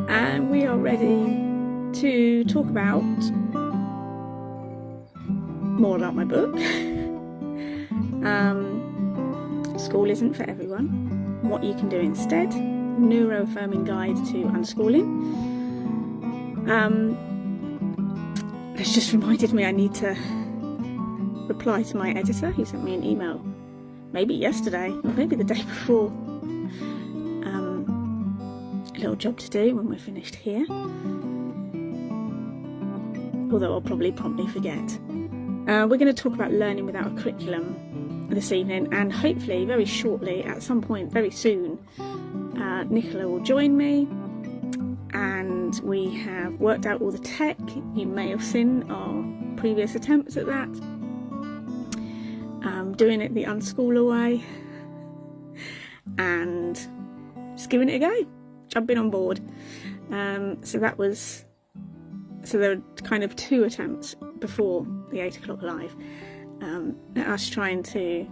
and we are ready to talk about more about my book. School isn't for everyone. What you can do instead. Neuroaffirming guide to unschooling. It's just reminded me I need to reply to my editor who sent me an email maybe yesterday or maybe the day before. A little job to do when we're finished here, although I'll probably promptly forget. We're going to talk about learning without a curriculum this evening, and hopefully very shortly, at some point very soon, Nicola will join me, and we have worked out all the tech. You may have seen our previous attempts at that. Doing it the unschooler way and just giving it a go, jumping on board. So there were kind of two attempts before the 8 o'clock live, at us trying to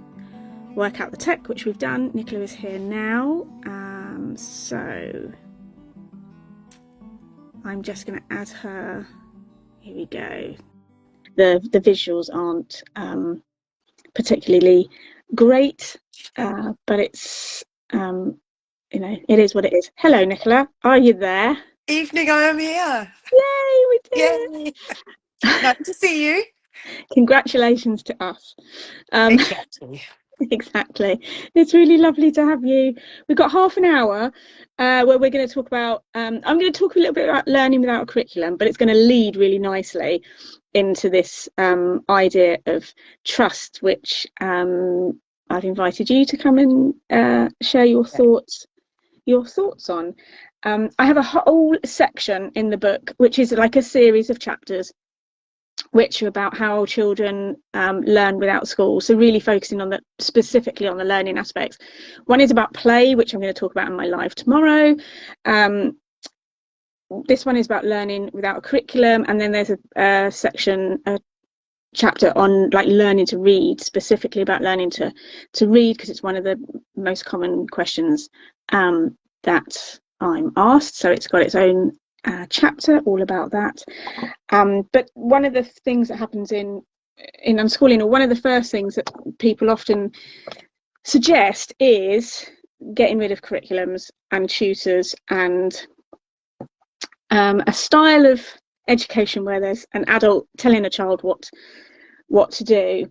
work out the tech, which we've done. Nicola is here now, so I'm just going to add her. Here we go. The visuals aren't particularly great, but it's it is what it is. Hello, Nicola. Are you there? Evening, I am here. Yay, we did Yay. Nice to see you. Congratulations to us. Exactly. Exactly. It's really lovely to have you. We've got half an hour where we're going to talk about, I'm going to talk a little bit about learning without a curriculum, but it's going to lead really nicely into this idea of trust, which I've invited you to come and share your thoughts on. I have a whole section in the book, which is like a series of chapters, which are about how children learn without school. So really focusing on specifically on the learning aspects. One is about play, which I'm going to talk about in my live tomorrow. This one is about learning without a curriculum, and then there's a chapter on like learning to read, specifically about learning to read, because it's one of the most common questions that I'm asked. So it's got its own chapter all about that. But one of the things that happens in unschooling, or one of the first things that people often suggest, is getting rid of curriculums and tutors and a style of education where there's an adult telling a child what to do,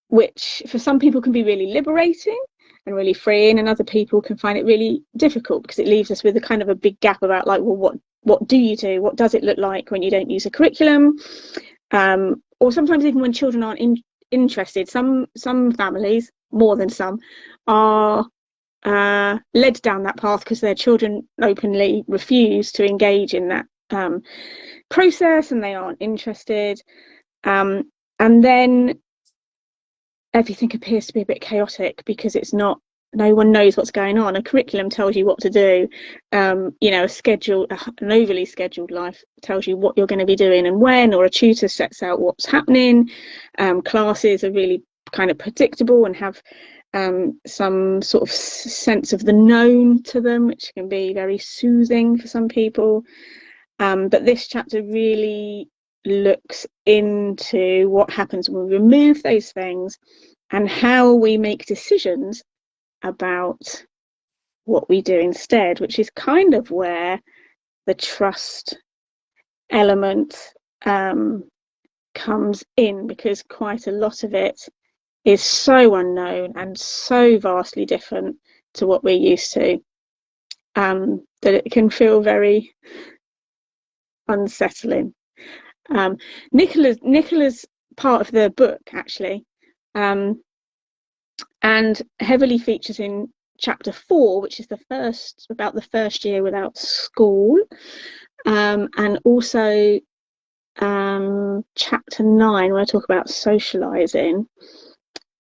which for some people can be really liberating and really freeing, and other people can find it really difficult because it leaves us with a kind of a big gap about like, well, what do you do? What does it look like when you don't use a curriculum? Or sometimes even when children aren't interested, some families, more than some, are led down that path because their children openly refuse to engage in that process and they aren't interested. And then everything appears to be a bit chaotic because no one knows what's going on. A curriculum tells you what to do. An overly scheduled life tells you what you're going to be doing and when, or a tutor sets out what's happening. Classes are really kind of predictable and have some sort of sense of the known to them, which can be very soothing for some people. But this chapter really looks into what happens when we remove those things and how we make decisions about what we do instead, which is kind of where the trust element comes in, because quite a lot of it is so unknown and so vastly different to what we're used to, that it can feel very unsettling. Nicola's part of the book actually, and heavily features in chapter 4, which is about the first year without school, and also chapter 9, where I talk about socializing.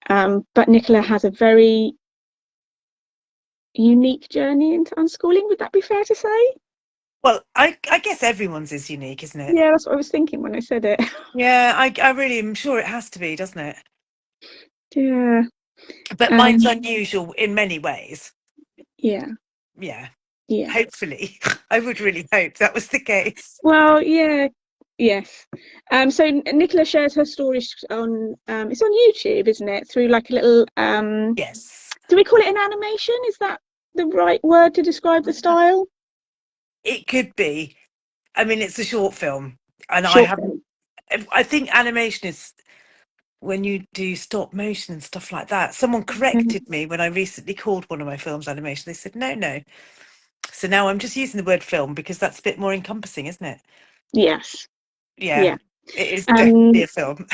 But Nicola has a very unique journey into unschooling. Would that be fair to say? Well, I guess everyone's is unique, isn't it? Yeah, that's what I was thinking when I said it. Yeah, I really am sure it has to be, doesn't it? Yeah. But mine's unusual in many ways. Yeah. Yeah. Yeah. Hopefully. I would really hope that was the case. Well, yeah, yes. So Nicola shares her story on it's on YouTube, isn't it? Through like a little Yes. do we call it an animation? Is that the right word to describe the style? It could be. I mean, it's a short film, and I Short haven't. film. I think animation is when you do stop motion and stuff like that. Someone corrected me when I recently called one of my films animation. They said, no, no. So now I'm just using the word film because that's a bit more encompassing, isn't it? Yes. Yeah, Yeah. it is definitely Um, a film.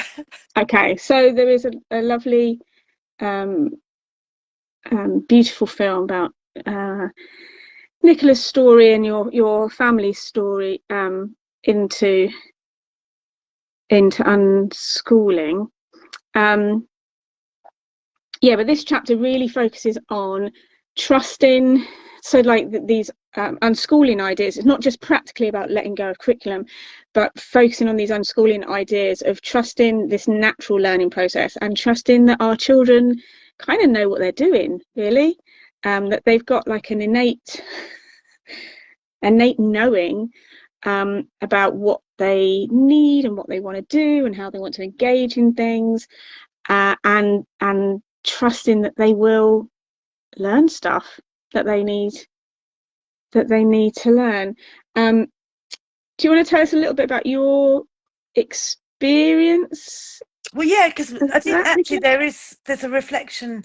okay. So there is a lovely, um, beautiful film about Nicola's story and your family's story into unschooling. Um, yeah, but this chapter really focuses on trusting. So, like these unschooling ideas, it's not just practically about letting go of curriculum, but focusing on these unschooling ideas of trusting this natural learning process and trusting that our children kind of know what they're doing, really, that they've got like an innate knowing about what they need and what they want to do and how they want to engage in things, and trusting that they will learn stuff that they need to learn. Um, do you want to tell us a little bit about your experience Well, yeah, because of I think that, actually Nicola? there's a reflection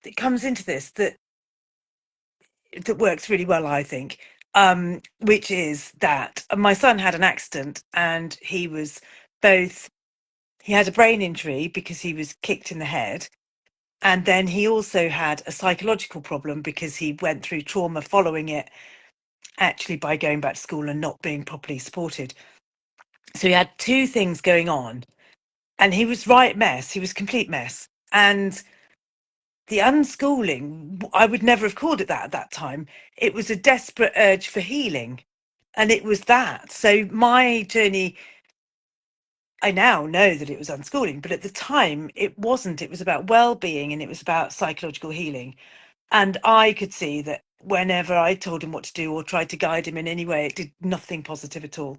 that comes into this that works really well, I think, which is that my son had an accident and he had a brain injury because he was kicked in the head. And then he also had a psychological problem because he went through trauma following it, actually, by going back to school and not being properly supported. So he had two things going on, and he was right mess. He was complete mess. And the unschooling, I would never have called it that at that time. It was a desperate urge for healing. And it was that. So my journey, I now know that it was unschooling, but at the time it wasn't. It was about well-being and it was about psychological healing. And I could see that whenever I told him what to do or tried to guide him in any way, it did nothing positive at all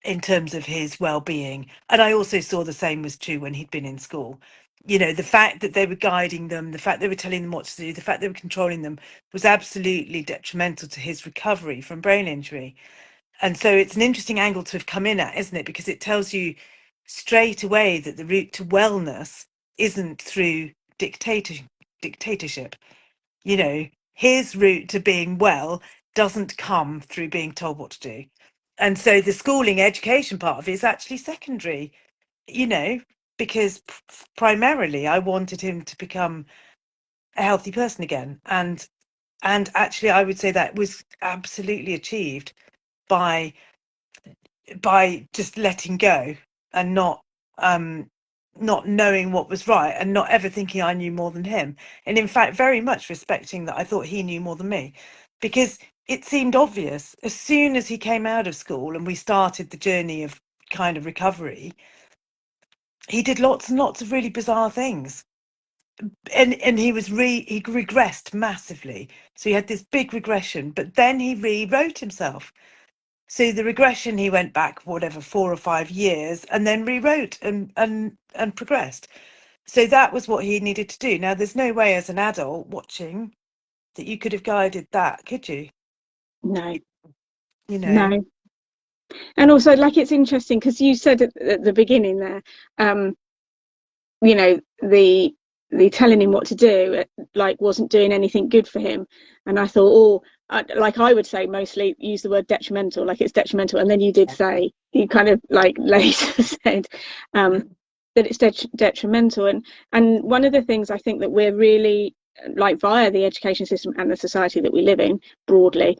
in terms of his well-being. And I also saw the same was true when he'd been in school. You know, the fact that they were guiding them, the fact they were telling them what to do, the fact they were controlling them was absolutely detrimental to his recovery from brain injury. And so it's an interesting angle to have come in at, isn't it? Because it tells you straight away that the route to wellness isn't through dictatorship. You know, his route to being well doesn't come through being told what to do. And so the schooling education part of it is actually secondary, you know, because primarily I wanted him to become a healthy person again. And actually I would say that was absolutely achieved by just letting go and um not knowing what was right and not ever thinking I knew more than him, and in fact very much respecting that I thought he knew more than me, because it seemed obvious as soon as he came out of school and we started the journey of kind of recovery. He did lots and lots of really bizarre things, and he regressed massively. So he had this big regression, but then he rewrote himself. So the regression, he went back whatever 4 or 5 years and then rewrote and progressed. So that was what he needed to do. Now there's no way as an adult watching that you could have guided that, could you? No, You know. no. And also, like, it's interesting because you said at the beginning there, you know, the telling him what to do, like, wasn't doing anything good for him. And I thought, oh, like I would say, mostly use the word detrimental, like it's detrimental. And then you did say, you kind of like later said that it's detrimental. And one of the things I think that we're really, like, via the education system and the society that we live in broadly,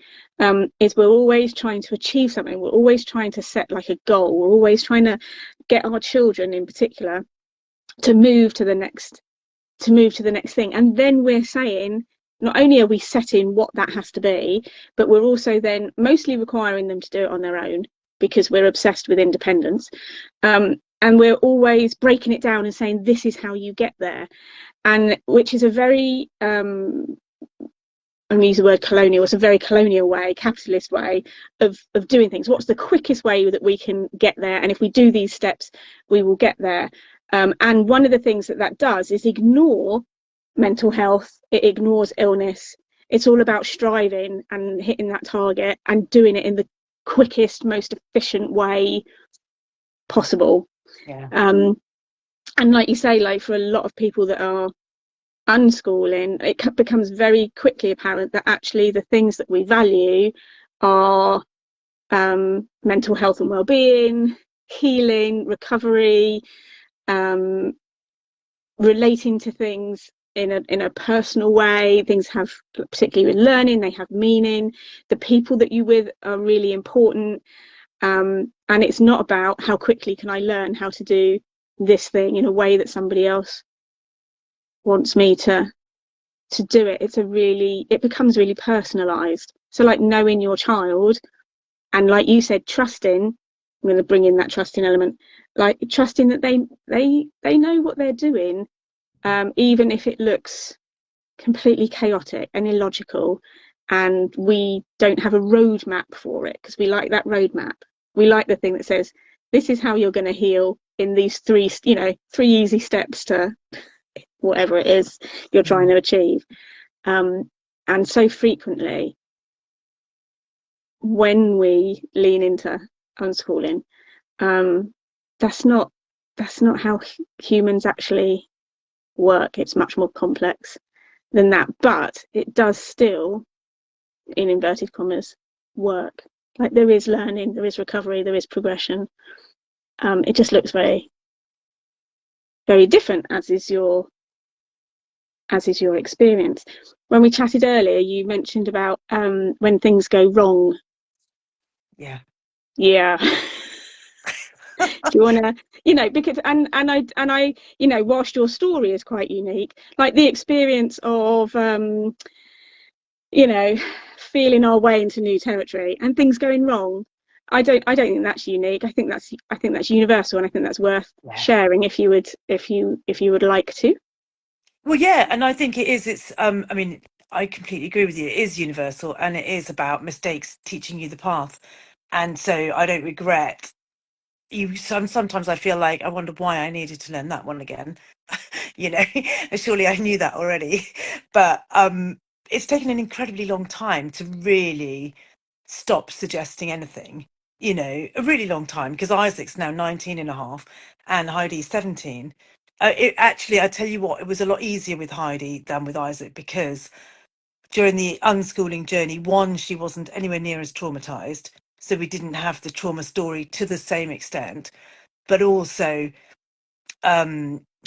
is we're always trying to achieve something. We're always trying to set like a goal. We're always trying to get our children in particular to move to the next thing. And then we're saying, not only are we setting what that has to be, but we're also then mostly requiring them to do it on their own because we're obsessed with independence, and we're always breaking it down and saying this is how you get there, and which is a very I'm going to use the word colonial, it's a very colonial way, capitalist way of doing things. What's the quickest way that we can get there? And if we do these steps, we will get there. And one of the things that that does is ignore mental health, it ignores illness. It's all about striving and hitting that target and doing it in the quickest, most efficient way possible. Yeah. And like you say, like for a lot of people that are unschooling, it becomes very quickly apparent that actually the things that we value are mental health and well-being, healing, recovery, um, relating to things in a personal way. Things have, particularly with learning, they have meaning. The people that you with are really important, and it's not about how quickly can I learn how to do this thing in a way that somebody else wants me to do it. It becomes really personalized. So like knowing your child, and like you said, trusting, I'm going to bring in that trusting element, like trusting that they know what they're doing, even if it looks completely chaotic and illogical, and we don't have a roadmap for it, because we like that roadmap. We like the thing that says this is how you're going to heal in these three easy steps to whatever it is you're trying to achieve. And so frequently when we lean into unschooling, um, that's not how humans actually work. It's much more complex than that, but it does still, in inverted commas, work. Like there is learning, there is recovery, there is progression. It just looks very, very different, as is your experience. When we chatted earlier, you mentioned about when things go wrong. Yeah. Yeah. Do you want to, because and I whilst your story is quite unique, like the experience of you know feeling our way into new territory and things going wrong, I don't think that's unique. I think that's universal, and I think that's worth Yeah. sharing if you would like to. Well, yeah, and I think it is. It's. I mean, I completely agree with you. It is universal, and it is about mistakes teaching you the path. And so I don't regret you. Sometimes I feel like I wonder why I needed to learn that one again. You know, surely I knew that already. But it's taken an incredibly long time to really stop suggesting anything. You know, a really long time, because Isaac's now 19 and a half and Heidi's 17. It actually, I tell you what, it was a lot easier with Heidi than with Isaac, because during the unschooling journey, one, she wasn't anywhere near as traumatized, so we didn't have the trauma story to the same extent. But also,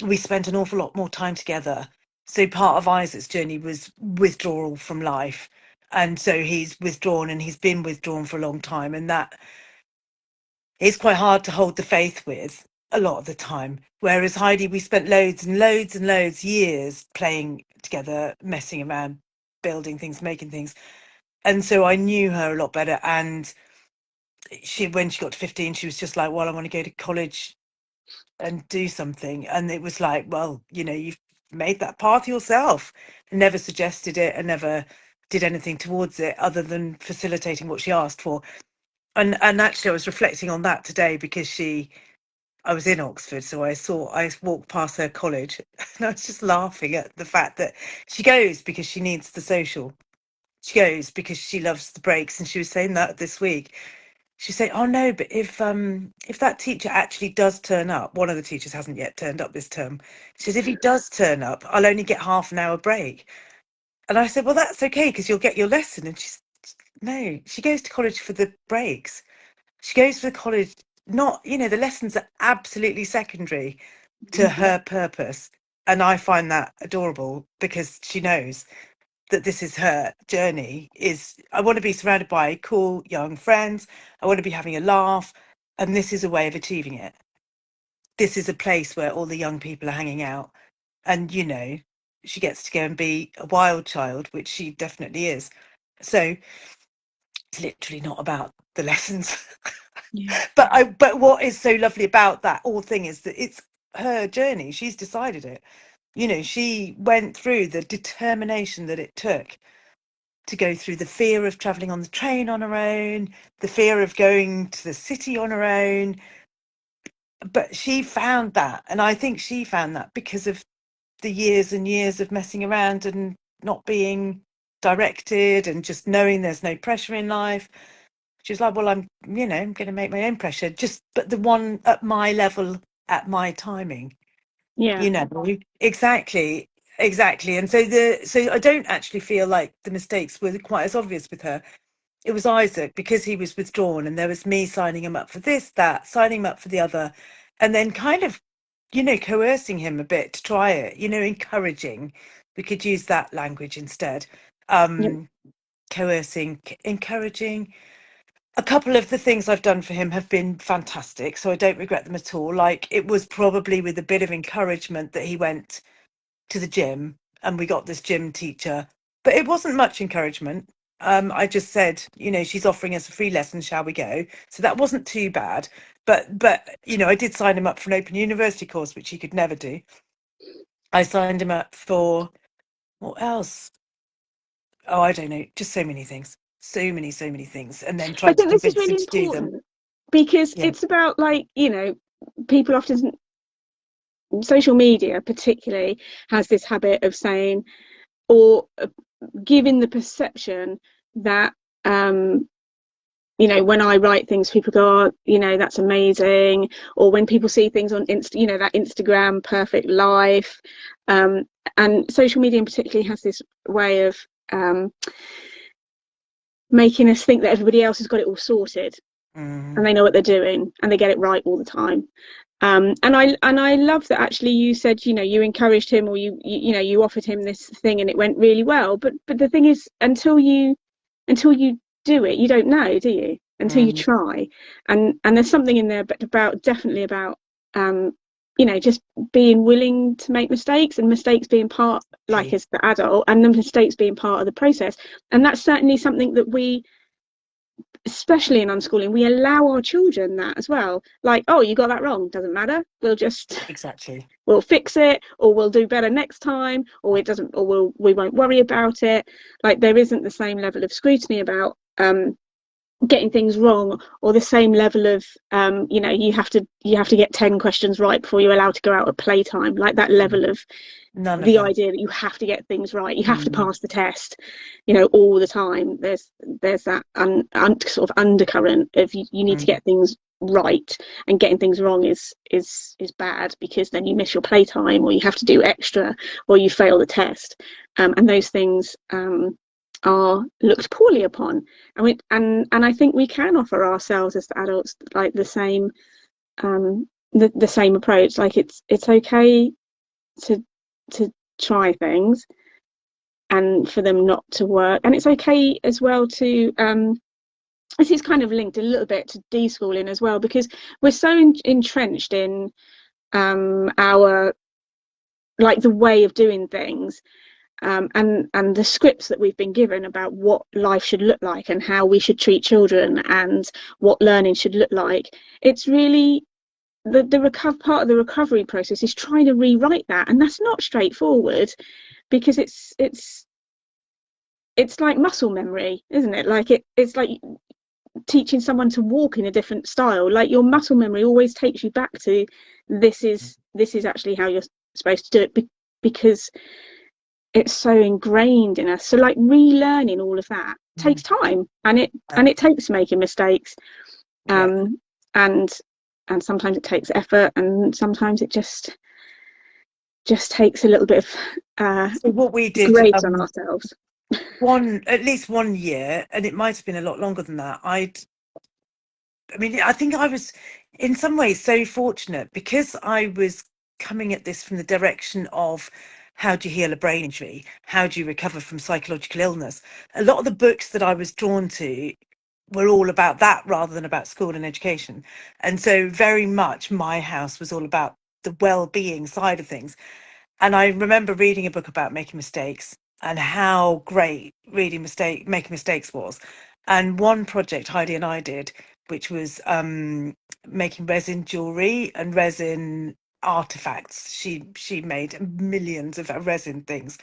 we spent an awful lot more time together. So part of Isaac's journey was withdrawal from life. And so he's withdrawn, and he's been withdrawn for a long time. And that is quite hard to hold the faith with a lot of the time. Whereas Heidi, we spent loads and loads and loads years playing together, messing around, building things, making things. And so I knew her a lot better. And when she got to 15, she was just like, well, I want to go to college and do something. And it was like, well, you've made that path yourself. Never suggested it and never did anything towards it other than facilitating what she asked for. And actually I was reflecting on that today, because I was in Oxford, so I walked past her college and I was just laughing at the fact that she goes because she needs the social. She goes because she loves the breaks. And she was saying that this week. She said, "Oh no, but if that teacher actually does turn up, one of the teachers hasn't yet turned up this term. She says, if he does turn up, I'll only get half an hour break." And I said, "Well, that's okay, because you'll get your lesson." And she's, no, she goes to college for the breaks. She goes for the college, not, the lessons are absolutely secondary to her purpose. And I find that adorable, because she knows that this is her journey. Is I want to be surrounded by cool young friends. I want to be having a laugh. And this is a way of achieving it. This is a place where all the young people are hanging out. And, she gets to go and be a wild child, which she definitely is. So it's literally not about the lessons. Yeah. But what is so lovely about that whole thing is that it's her journey. She's decided it. She went through the determination that it took to go through the fear of traveling on the train on her own, the fear of going to the city on her own. But she found that, and I think she found that because of the years and years of messing around and not being directed and just knowing there's no pressure in life. She's like, well, I'm going to make my own pressure, just, but the one at my level, at my timing, Yeah. exactly. Exactly. And so I don't actually feel like the mistakes were quite as obvious with her. It was Isaac, because he was withdrawn, and there was me signing him up for this, that, signing him up for the other, and then kind of, coercing him a bit to try it, encouraging. We could use that language instead. Yep. Coercing, encouraging. A couple of the things I've done for him have been fantastic, so I don't regret them at all. Like, it was probably with a bit of encouragement that he went to the gym and we got this gym teacher, but it wasn't much encouragement. I just said, she's offering us a free lesson, shall we go? So that wasn't too bad. But I did sign him up for an open university course, which he could never do. I signed him up for, what else? Oh, I don't know, just so many things. So many things. And then I tried to think this is convince really him to do them. important because Yeah. it's about, like, people often, social media particularly, has this habit of saying, or giving the perception that, when I write things, people go, oh, that's amazing. Or when people see things on that Instagram perfect life. And social media in particular has this way of making us think that everybody else has got it all sorted, and they know what they're doing and they get it right all the time. And I love that actually you said, you encouraged him, or you offered him this thing and it went really well. But the thing is, until you do it, you don't know, do you? Until you try. And there's something in there, but definitely about just being willing to make mistakes, and mistakes being part, like, as the adult, and the mistakes being part of the process. And that's certainly something that we, especially in unschooling, we allow our children that as well. Like, oh, you got that wrong, doesn't matter, Exactly. we'll fix it, or we'll do better next time, or it doesn't, or we won't worry about it. Like, there isn't the same level of scrutiny about getting things wrong, or the same level of you have to get 10 questions right before you're allowed to go out at playtime. Like, that level of None of the that. idea that you have to get things right, you have to pass the test, all the time. There's that sort of undercurrent of you need to get things right, and getting things wrong is bad, because then you miss your playtime, or you have to do extra, or you fail the test. And those things are looked poorly upon, and I think we can offer ourselves as the adults, like, the same the same approach. Like, it's okay to try things and for them not to work, and it's okay as well to this is kind of linked a little bit to deschooling as well, because we're so entrenched in our, like, the way of doing things, and the scripts that we've been given about what life should look like, and how we should treat children, and what learning should look like. It's really part of the recovery process is trying to rewrite that, and that's not straightforward, because it's like muscle memory, isn't it? Like, it's like teaching someone to walk in a different style. Like, your muscle memory always takes you back to, this is actually how you're supposed to do it, because it's so ingrained in us. So, like, relearning all of that takes time, and it takes making mistakes, Yeah. and sometimes it takes effort, and sometimes it just takes a little bit of So what we did, grace on ourselves. at least 1 year, and it might have been a lot longer than that. I think I was in some ways so fortunate, because I was coming at this from the direction of, how do you heal a brain injury? How do you recover from psychological illness? A lot of the books that I was drawn to were all about that, rather than about school and education. And so very much my house was all about the well-being side of things. And I remember reading a book about making mistakes, and how great making mistakes was. And one project Heidi and I did, which was making resin jewelry and resin artifacts. She made millions of resin things,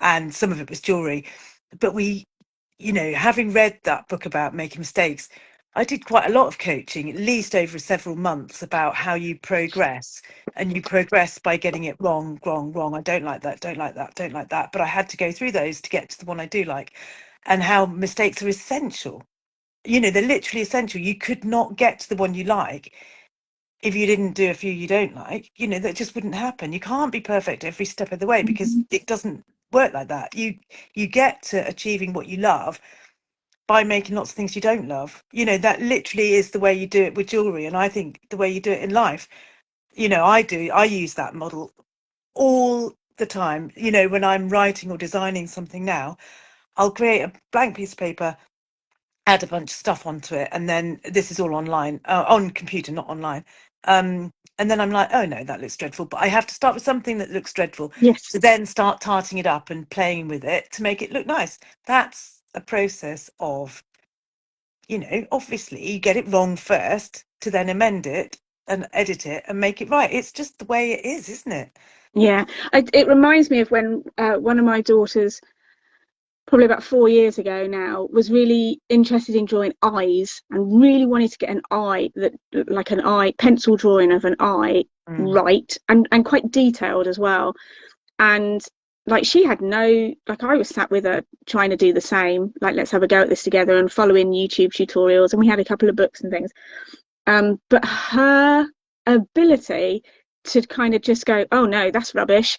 and some of it was jewelry. But we you know, having read that book about making mistakes, I did quite a lot of coaching, at least over several months, about how you progress. And you progress by getting it wrong, wrong, wrong. I don't like that, don't like that, don't like that. But I had to go through those to get to the one I do like, and how mistakes are essential. You know, they're literally essential. You could not get to the one you like if you didn't do a few you don't like. You know, that just wouldn't happen. You can't be perfect every step of the way, because Mhm. it doesn't work like that. You get to achieving what you love by making lots of things you don't love. You know, that literally is the way you do it with jewelry, and I think the way you do it in life. You know, I use that model all the time. You know, when I'm writing or designing something now, I'll create a blank piece of paper, add a bunch of stuff onto it, and then this is all online, on computer, not online. And then I'm like, oh no, that looks dreadful, but I have to start with something that looks dreadful Yes. to then start tarting it up and playing with it to make it look nice. That's a process of, you know, obviously you get it wrong first to then amend it and edit it and make it right. It's just the way it is, isn't it? Yeah. It reminds me of when one of my daughters, probably about 4 years ago now, was really interested in drawing eyes and really wanted to get an eye that, like an eye pencil drawing of an eye, Mm. right, and quite detailed as well. And like she had no, like I was sat with her trying to do the same, like let's have a go at this together and following YouTube tutorials, and we had a couple of books and things. But her ability to kind of just go, oh no, that's rubbish,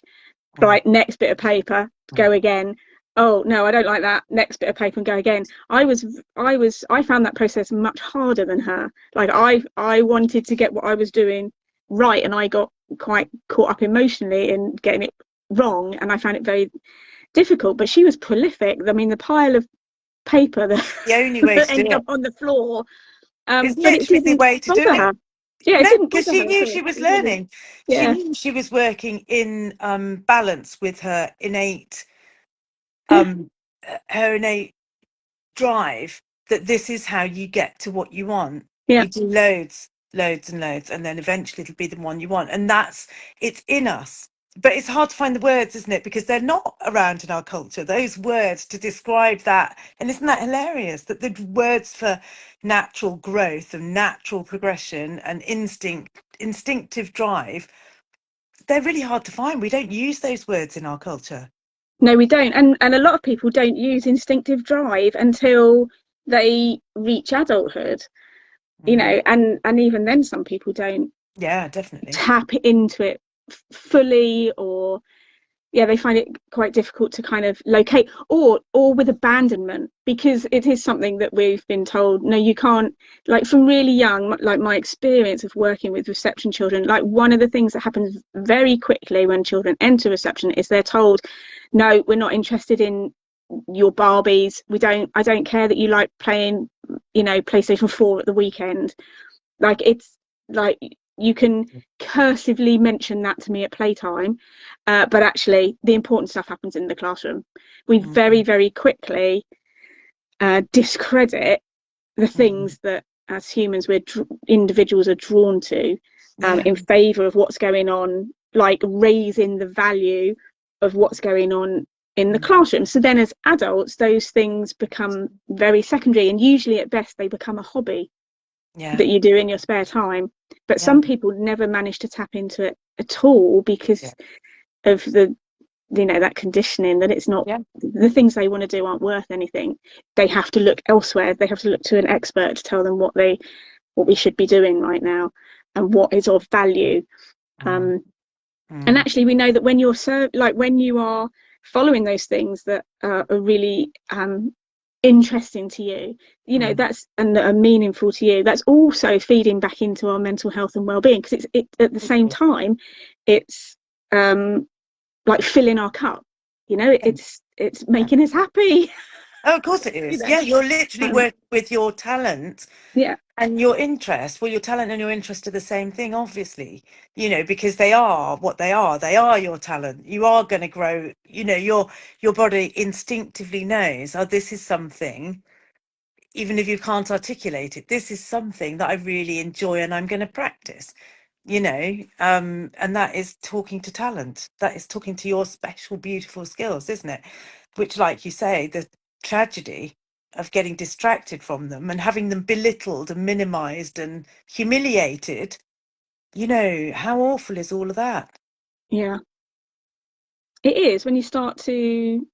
Mm. right, next bit of paper, go Mm. again. Oh no, I don't like that, next bit of paper and go again. I found that process much harder than her. Like I wanted to get what I was doing right, and I got quite caught up emotionally in getting it wrong, and I found it very difficult. But she was prolific. I mean, the pile of paper that, The only way that to do ended it up on the floor, is but it literally the didn't way to do bother it. her. Yeah, it No, didn't because bother she her at knew all. she It was was really, learning. She yeah, knew she was working in balance with yeah, um her innate drive, that this is how you get to what you want. yeah. You do loads, loads and loads, and then eventually it'll be the one you want. And that's, it's in us. But it's hard to find the words, isn't it? Because they're not around in our culture, those words to describe that. And isn't that hilarious that the words for natural growth and natural progression and instinctive drive, they're really hard to find. We don't use those words in our culture. No, we don't. And a lot of people don't use instinctive drive until they reach adulthood, Mm. and even then some people don't Yeah, definitely. tap into it fully, or yeah, they find it quite difficult to kind of locate, or with abandonment, because it is something that we've been told, no, you can't, like from really young, like my experience of working with reception children, like one of the things that happens very quickly when children enter reception is they're told, no, we're not interested in your Barbies, I don't care that you like playing, PlayStation 4 at the weekend. Like it's like you can cursively mention that to me at playtime, but actually the important stuff happens in the classroom. We very, Mm. very quickly discredit the Mm. things that as humans individuals are drawn to, Yeah. in favor of what's going on, like raising the value of what's going on in the Mm. classroom. So then as adults those things become very secondary, and usually at best they become a hobby Yeah. that you do in your spare time. But Yeah. some people never manage to tap into it at all Yeah. because of the, that conditioning, that it's not, Yeah. the things they want to do aren't worth anything. They have to look elsewhere, they have to look to an expert to tell them what we should be doing right now and what is of value. Mm. um and Mm. actually we know that when you're like when you are following those things that are really interesting to you, Mm. that's, and that are meaningful to you, that's also feeding back into our mental health and well-being, because it at the It same is. time it's like filling our cup, Yeah. it's making us happy. Oh, of course it you is. know Yeah, you're literally um working with your talent yeah, and your interest. Well, your talent and your interest are the same thing, obviously, you know, because they are what they are. They are your talent. You are going to grow, you know, your body instinctively knows, oh, this is something, even if you can't articulate it, this is something that I really enjoy and I'm going to practice, you know. And that is talking to talent. That is talking to your special, beautiful skills, isn't it? Which, like you say, the tragedy of getting distracted from them and having them belittled and minimized and humiliated. How awful is all of that? Yeah, it is when you start to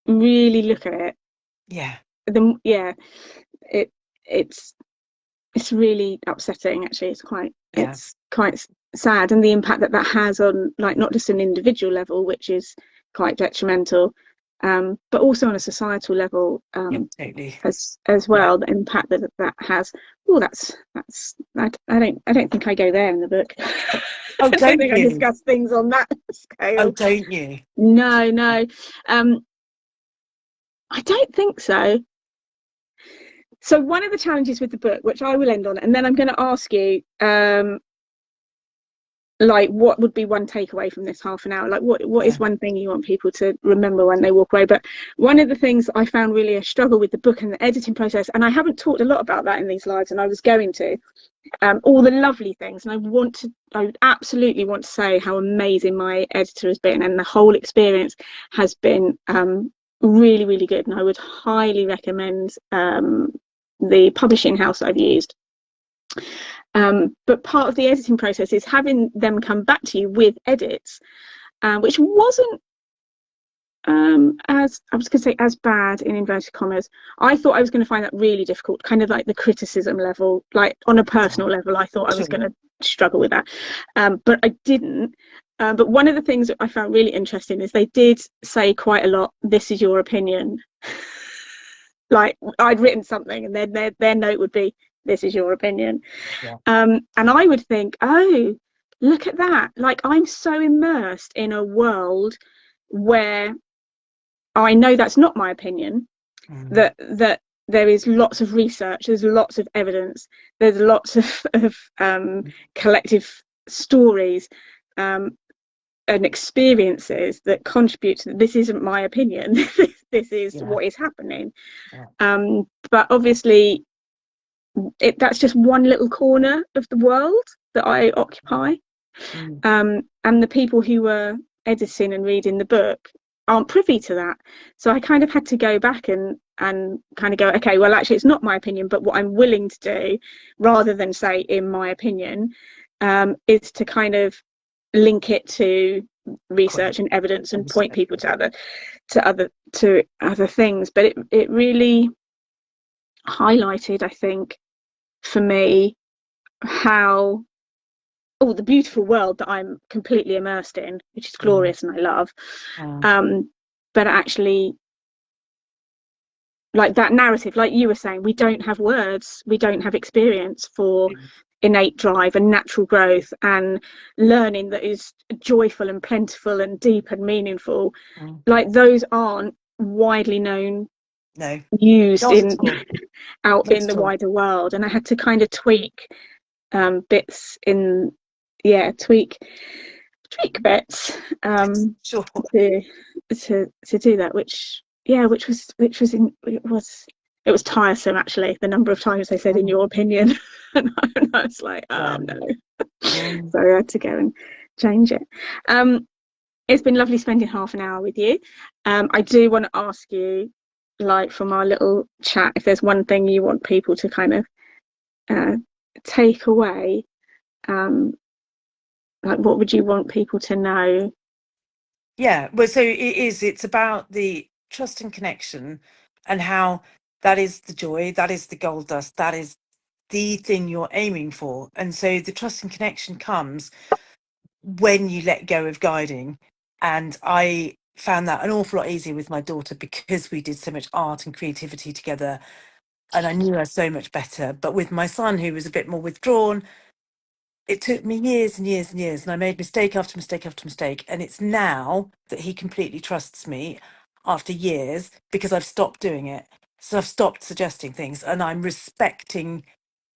really look at it. Yeah, Yeah, it it's it's really upsetting. Actually, yeah, it's quite sad, and the impact that that has on, like, not just an individual level, which is quite detrimental, but also on a societal level, yeah, totally. as Yeah. well. The impact that that has. Oh, that's I don't think I go there in the book. Oh, I don't don't think I you? discuss things on that Oh, scale. don't you? No, no, um, I don't think so. So one of the challenges with the book, which I will end on, and then I'm going to ask you, like, what would be one takeaway from this half an hour? Like, what Yeah. is one thing you want people to remember when they walk away? But one of the things I found really a struggle with the book and the editing process, and I haven't talked a lot about that in these lives, and I was going to, all the lovely things, and I would absolutely want to say how amazing my editor has been, and the whole experience has been really, really good, and I would highly recommend the publishing house I've used. But part of the editing process is having them come back to you with edits, which wasn't, as I was going to say, as bad in inverted commas. I thought I was going to find that really difficult, kind of like the criticism level, like on a Yeah. personal level. I thought I was Sure. going to struggle with that, but I didn't. But one of the things that I found really interesting is they did say quite a lot, "This is your opinion." Like, I'd written something, and then their note would be, "This is your opinion." Yeah. And I would think, oh, look at that. Like, I'm so immersed in a world where I know that's not my opinion, Mm. that there is lots of research, there's lots of evidence, there's lots of collective stories, um, and experiences that contribute to this isn't my opinion. This is Yeah. what is happening. Yeah. But obviously, that's just one little corner of the world that I occupy. Mm. And the people who were editing and reading the book aren't privy to that. So I kind of had to go back and kind of go, okay, well, actually, it's not my opinion, but what I'm willing to do, rather than say in my opinion, is to kind of link it to Great. research and evidence I and point respect people it. to other things. But it really highlighted, I think, for me, how, oh, the beautiful world that I'm completely immersed in, which is Mm. glorious and I love. Mm. Um, but actually, like that narrative, like you were saying, we don't have words, we don't have experience for innate drive and natural growth and learning that is joyful and plentiful and deep and meaningful. Mm. Like, those aren't widely known, No, used not at in all. out Not in the at all. wider world, and I had to kind of tweak bits in, yeah, tweak bits, Sure. to to do that, which, yeah, it was tiresome, actually, the number of times they said, "In Mm. your opinion." And I was like, oh Yeah. no. Mm. So I had to go and change it. um it's been lovely spending half an hour with you. I do want to ask you, like, from our little chat, if there's one thing you want people to kind of uh, take away. um like, what would you want people to know? Yeah. Well, so it's about the trust and connection and how that is the joy, that is the gold dust, that is the thing you're aiming for. And so the trust and connection comes when you let go of guiding. And I found that an awful lot easier with my daughter because we did so much art and creativity together and I knew her so much better. But with my son, who was a bit more withdrawn, it took me years and years and years, and I made mistake after mistake after mistake. And it's now that he completely trusts me after years because I've stopped doing it. So I've stopped suggesting things and I'm respecting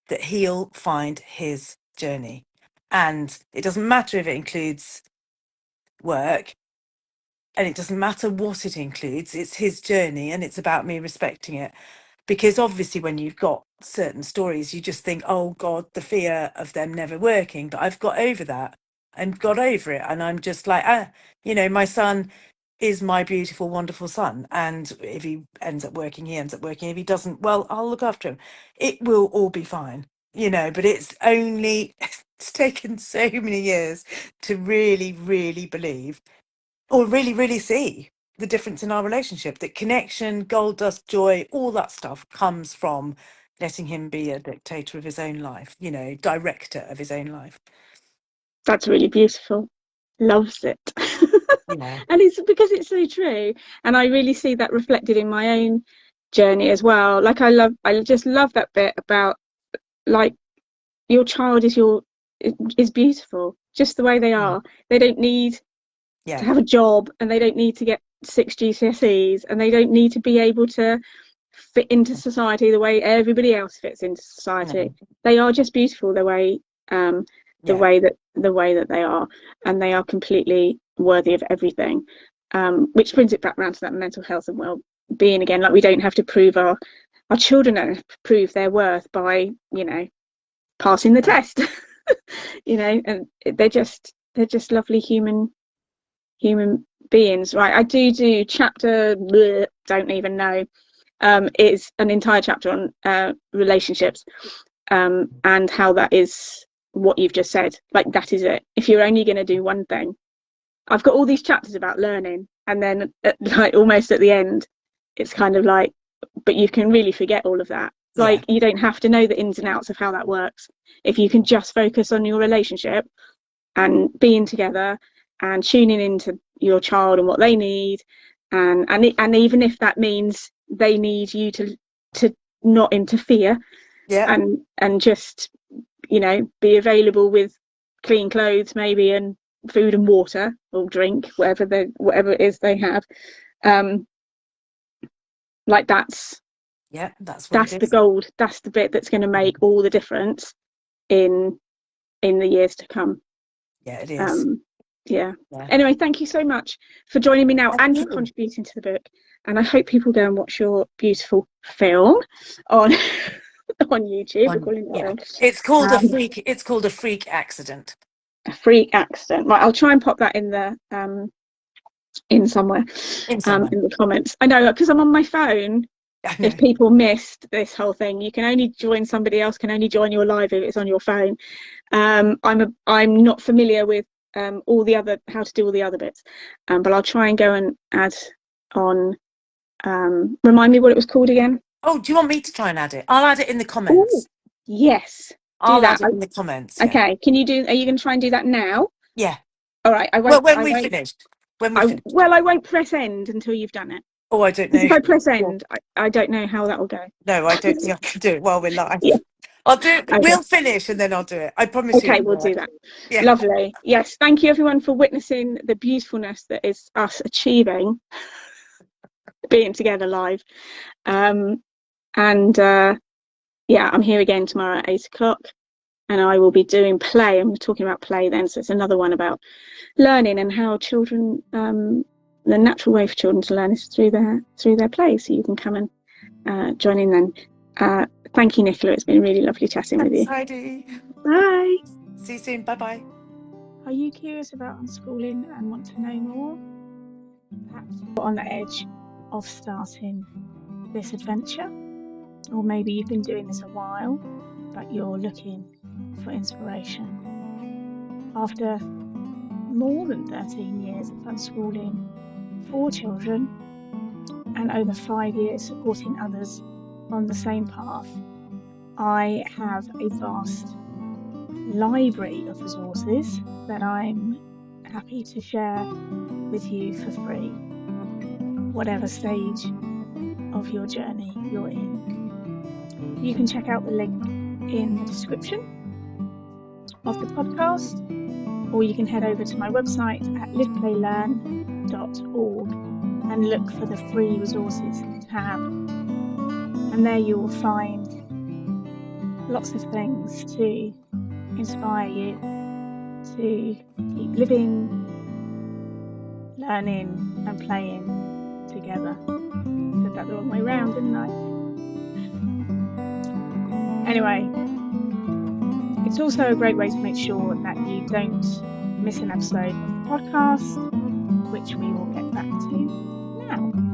that he'll find his journey. And it doesn't matter if it includes work and it doesn't matter what it includes, it's his journey and it's about me respecting it. Because obviously, when you've got certain stories, you just think, oh God, the fear of them never working. But I've got over that and got over it. And I'm just like, my son. is my beautiful, wonderful son. And if he ends up working, he ends up working. If he doesn't, well, I'll look after him. It will all be fine, but it's only, it's taken so many years to really, really believe or really, really see the difference in our relationship. That connection, gold dust, joy, all that stuff comes from letting him be a dictator of his own life, director of his own life. That's really beautiful. Loves it. Yeah. And it's because it's so true. And I really see that reflected in my own journey as well. Like I just love that bit about, like, your child is beautiful just the way they are. They don't need to have a job, and they don't need to get 6 GCSEs, and they don't need to be able to fit into society the way everybody else fits into society. They are just beautiful the way the way that they are, and they are completely worthy of everything, which brings it back around to that mental health and well-being again. Like, we don't have to prove our children don't have to prove their worth by passing the test. And they're just lovely human beings. Right, I do chapter don't even know, is an entire chapter on relationships, and how that is what you've just said. Like, that is it. If you're only going to do one thing, I've got all these chapters about learning, and then like almost at the end it's kind of like, but you can really forget all of that. Like, you don't have to know the ins and outs of how that works if you can just focus on your relationship and being together and tuning into your child and what they need, and even if that means they need you to not interfere, and just be available with clean clothes maybe, and food and water or drink, whatever it is they have, like that's the gold. That's the bit that's going to make all the difference in the years to come. It is. Anyway, thank you so much for joining me now, and for contributing to the book, and I hope people go and watch your beautiful film on on YouTube. It's called a freak. It's called A Freak Accident. A Freak Accident. Right, I'll try and pop that in the in somewhere in the comments. I know, because I'm on my phone. If people missed this whole thing, you can only join, somebody else can only join your live if it's on your phone. I'm not familiar with all the other, how to do all the other bits, but I'll try and go and add on. Remind me what it was called again. Oh, do you want me to try and add it? I'll add it in the comments. Ooh, yes, I'll add it in the comments. Okay, can you do? Are you going to try and do that now? Yeah. All right. I won't. When we finished. Well, I won't press end until you've done it. Oh, I don't know. If I press end, I don't know how that will go. No, I don't think I can do it while we're live. I'll do it. Okay. We'll finish and then I'll do it. I promise you. Okay, we'll do that. Lovely. Yes, thank you everyone for witnessing the beautifulness that is us achieving being together live. I'm here again tomorrow at 8 o'clock, and I will be doing play. I'm talking about play then, so it's another one about learning and how children, the natural way for children to learn is through their play. So you can come and join in then. Thank you, Nicola. It's been really lovely chatting with you. Heidi. Bye. See you soon. Bye-bye. Are you curious about unschooling and want to know more? Perhaps you're on the edge of starting this adventure, or maybe you've been doing this a while, but you're looking for inspiration. After more than 13 years of unschooling 4 children and over 5 years supporting others on the same path, I have a vast library of resources that I'm happy to share with you for free, whatever stage of your journey you're in. You can check out the link in the description of the podcast, or you can head over to my website at liveplaylearn.org and look for the free resources tab, and there you will find lots of things to inspire you to keep living, learning and playing together. I said that the wrong way round, didn't I? Anyway, it's also a great way to make sure that you don't miss an episode of the podcast, which we will get back to you now.